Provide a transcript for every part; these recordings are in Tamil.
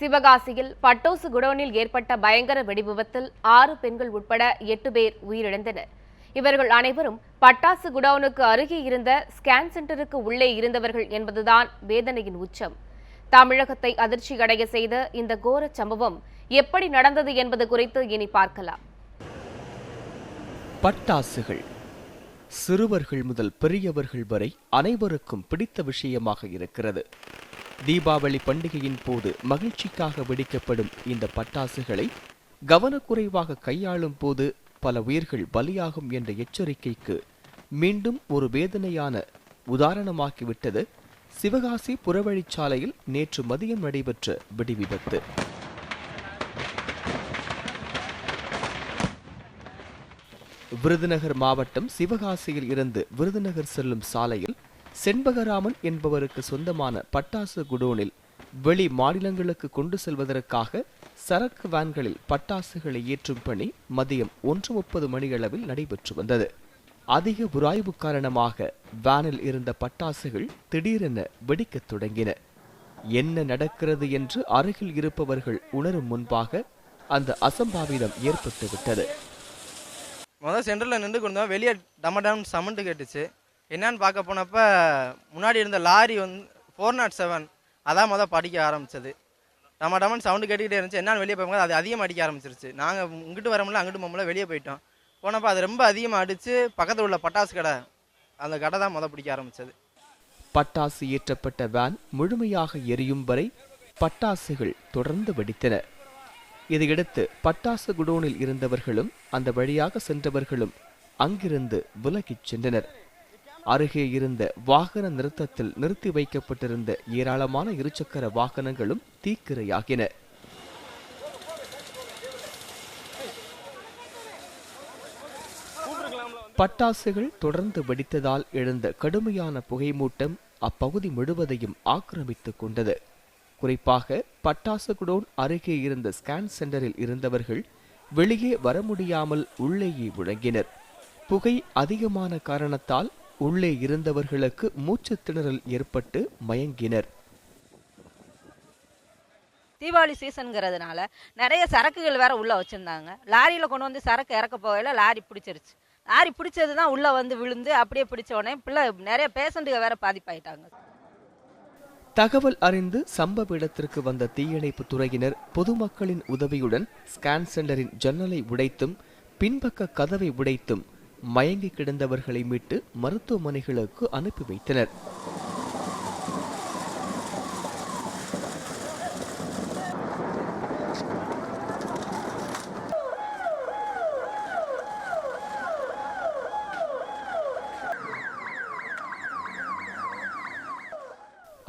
சிவகாசியில் பட்டோசு குடோனில் ஏற்பட்ட பயங்கர வெடிவிபத்தில் 6 பெண்கள் உட்பட 8 பேர் உயிரிழந்தனர். இவர்கள் அனைவரும் பட்டாசு குடோனுக்கு அருகே இருந்த ஸ்கேன் சென்டருக்கு உள்ளே இருந்தவர்கள் என்பதுதான் வேதனையின் உச்சம். தமிழகத்தை அதிர்ச்சியடைய செய்த இந்த கோர சம்பவம் எப்படி நடந்தது என்பது குறித்து இனி பார்க்கலாம். பட்டாசுகள் சிறுவர்கள் முதல் பெரியவர்கள் வரை அனைவருக்கும் பிடித்த விஷயமாக இருக்கிறது. தீபாவளி பண்டிகையின் போது மகிழ்ச்சிக்காக வெடிக்கப்படும் இந்த பட்டாசுகளை கவனக்குறைவாக கையாளும் போது பல உயிர்கள் பலியாகும் என்ற எச்சரிக்கைக்கு மீண்டும் ஒரு வேதனையான உதாரணமாக்கிவிட்டது சிவகாசி புறவழிச்சாலையில் நேற்று மதியம் நடைபெற்ற வெடிவிபத்து. விருதுநகர் மாவட்டம் சிவகாசியில் இருந்து விருதுநகர் செல்லும் சாலையில் செண்பகராமன் என்பவருக்கு சொந்தமான பட்டாசு குடோனில் வெளி மாநிலங்களுக்கு கொண்டு செல்வதற்காக சரக்கு வேன்களில் பட்டாசுகளை ஏற்றும் பணி மதியம் 1:30 மணியளவில் நடைபெற்று வந்தது. அதிக உராய்வு காரணமாக வேனில் இருந்த பட்டாசுகள் திடீரென வெடிக்கத் தொடங்கின. என்ன நடக்கிறது என்று அருகில் இருப்பவர்கள் உணரும் முன்பாக அந்த அசம்பாவிதம் ஏற்பட்டுவிட்டது. முதல் சென்டரில் நின்று கொண்டு வெளியே டமடாம் சமண்டு கேட்டுச்சு. என்னன்னு பார்க்க போனப்ப முன்னாடி இருந்த லாரி 407 அதான் படிக்க ஆரம்பிச்சது. டமன் சவுண்டு கேட்டுக்கிட்டே இருந்துச்சு. என்னன்னு வெளியே போகும்போது அது அதிகமாக அடிக்க ஆரம்பிச்சிருச்சு. நாங்கள் இங்கிட்டு வரமுடியல அங்கிட்டு போகல, வெளியே போயிட்டோம். போனப்போ அது ரொம்ப அதிகமாக அடித்து பக்கத்தில் உள்ள பட்டாசு கடை அந்த கடை தான் பிடிக்க ஆரம்பிச்சது. பட்டாசு ஏற்றப்பட்ட வேன் முழுமையாக எரியும் வரை பட்டாசுகள் தொடர்ந்து வெடித்தன. இதையடுத்து பட்டாசு குடோனில் இருந்தவர்களும் அந்த வழியாக சென்றவர்களும் அங்கிருந்து விலகிச் சென்றனர். அருகே இருந்த வாகன நிறுத்தத்தில் நிறுத்தி வைக்கப்பட்டிருந்த ஏராளமான இருசக்கர வாகனங்களும் தீக்கிரையாகின. பட்டாசுகள் தொடர்ந்து வெடித்ததால் எழுந்த கடுமையான புகைமூட்டம் அப்பகுதி முழுவதையும் ஆக்கிரமித்துக் கொண்டது. குறிப்பாக பட்டாசு குடோன் அருகே இருந்த ஸ்கேன் சென்டரில் இருந்தவர்கள் வெளியே வர முடியாமல் உள்ளேயே முழங்கினர். புகை அதிகமான காரணத்தால் உள்ளே இருந்தவர்களுக்கு மூச்சு திணறல் ஏற்பட்டு மயங்கினர். தீபாவளி சீசனுங்கிறதுனால நிறைய சரக்குகள் வேற உள்ள வச்சிருந்தாங்க. லாரியில கொண்டு வந்து சரக்கு இறக்க போகல லாரி பிடிச்சிருச்சு. லாரி பிடிச்சதுதான் உள்ள வந்து விழுந்து அப்படியே பிடிச்ச உடனே பிள்ளை நிறைய பேஷண்ட்டுக வேற பாதிப்பாயிட்டாங்க. தகவல் அறிந்து சம்பவ இடத்திற்கு வந்த தீயணைப்பு துறையினர் பொதுமக்களின் உதவியுடன் ஸ்கேன் சென்டரின் ஜன்னலை உடைத்தும் பின்பக்க கதவை உடைத்தும் மயங்கி கிடந்தவர்களை மீட்டு மருத்துவமனைகளுக்கு அனுப்பி வைத்தனர்.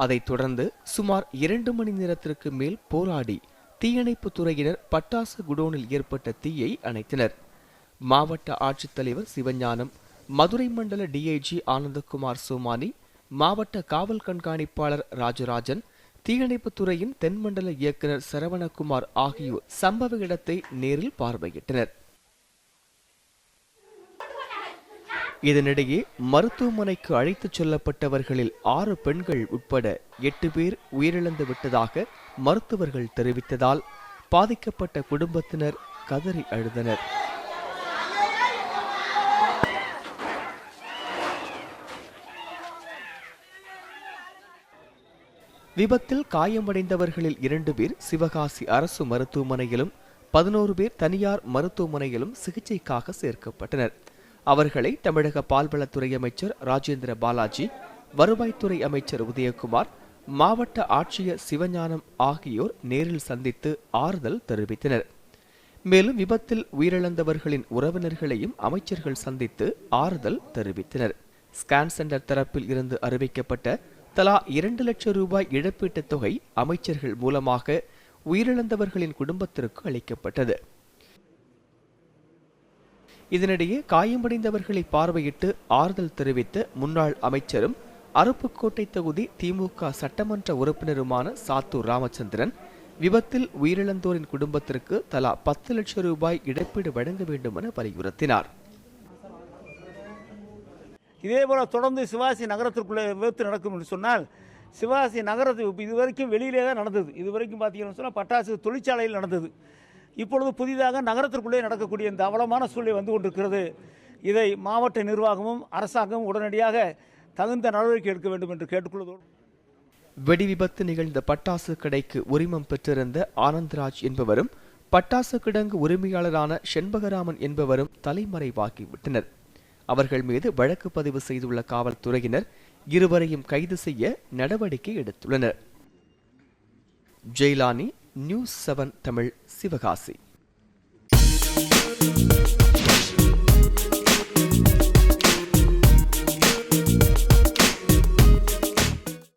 அதைத் தொடர்ந்து சுமார் 2 மணி நேரத்திற்கு மேல் போராடி தீயணைப்பு துறையினர் பட்டாசு குடோனில் ஏற்பட்ட தீயை அணைத்தனர். மாவட்ட ஆட்சித்தலைவர் சிவஞானம், மதுரை மண்டல டிஐஜி ஆனந்தகுமார் சோமானி, மாவட்ட காவல் கண்காணிப்பாளர் ராஜராஜன், தீயணைப்பு துறையின் தென்மண்டல இயக்குநர் சரவணகுமார் ஆகியோர் சம்பவ இடத்தை நேரில் பார்வையிட்டனர். இதனிடையே மருத்துவமனைக்கு அழைத்துச் செல்லப்பட்டவர்களில் 6 பெண்கள் உட்பட 8 பேர் உயிரிழந்து விட்டதாக மருத்துவர்கள் தெரிவித்ததால் பாதிக்கப்பட்ட குடும்பத்தினர் கதறி அழுதனர். விபத்தில் காயமடைந்தவர்களில் 2 பேர் சிவகாசி அரசு மருத்துவமனையிலும் 11 பேர் தனியார் மருத்துவமனையிலும் சிகிச்சைக்காக சேர்க்கப்பட்டனர். அவர்களை தமிழக பால்வளத்துறை அமைச்சர் ராஜேந்திர பாலாஜி, வருவாய்த்துறை அமைச்சர் உதயகுமார், மாவட்ட ஆட்சியர் சிவஞானம் ஆகியோர் நேரில் சந்தித்து ஆறுதல் தெரிவித்தனர். மேலும் விபத்தில் உயிரிழந்தவர்களின் உறவினர்களையும் அமைச்சர்கள் சந்தித்து ஆறுதல் தெரிவித்தனர். ஸ்கேன் சென்டர் தரப்பில் இருந்து அறிவிக்கப்பட்ட தலா 2 லட்சம் ரூபாய் இழப்பீட்டுத் தொகை அமைச்சர்கள் மூலமாக உயிரிழந்தவர்களின் குடும்பத்திற்கு அளிக்கப்பட்டது. இதனிடையே காயமடைந்தவர்களை பார்வையிட்டு ஆறுதல் தெரிவித்த முன்னாள் அமைச்சரும் அருப்புக்கோட்டை தொகுதி திமுக சட்டமன்ற உறுப்பினருமான சாத்தூர் ராமச்சந்திரன் விபத்தில் உயிரிழந்தோரின் குடும்பத்திற்கு தலா 10 லட்சம் ரூபாய் இழப்பீடு வழங்க வேண்டும் என வலியுறுத்தினார். இதேபோல் தொடர்ந்து சிவாசி நகரத்திற்குள்ளே விபத்து நடக்கும் என்று சொன்னால் சிவகாசி நகரத்து இது வரைக்கும் வெளியிலே தான் நடந்தது. இது வரைக்கும் பார்த்தீங்கன்னு சொன்னால் பட்டாசு தொழிற்சாலையில் நடந்தது. இப்பொழுது புதிதாக நகரத்திற்குள்ளே நடக்கக்கூடிய இந்த அவலமான சூழ்நிலை வந்து கொண்டிருக்கிறது. இதை மாவட்ட நிர்வாகமும் அரசாங்கமும் உடனடியாக தகுந்த நடவடிக்கை எடுக்க வேண்டும் என்று கேட்டுக்கொள்வதோடு, வெடி விபத்து நிகழ்ந்த பட்டாசு கடைக்கு உரிமம் பெற்றிருந்த ஆனந்த்ராஜ் என்பவரும் பட்டாசு கிடங்கு உரிமையாளரான செண்பகராமன் என்பவரும் தலைமறைவாகிவிட்டனர். அவர்கள் மீது வழக்கு பதிவு செய்துள்ள காவல்துறையினர் இருவரையும் கைது செய்ய நடவடிக்கை எடுத்துள்ளனர். ஜெயலானி, நியூஸ் 7 தமிழ், சிவகாசி.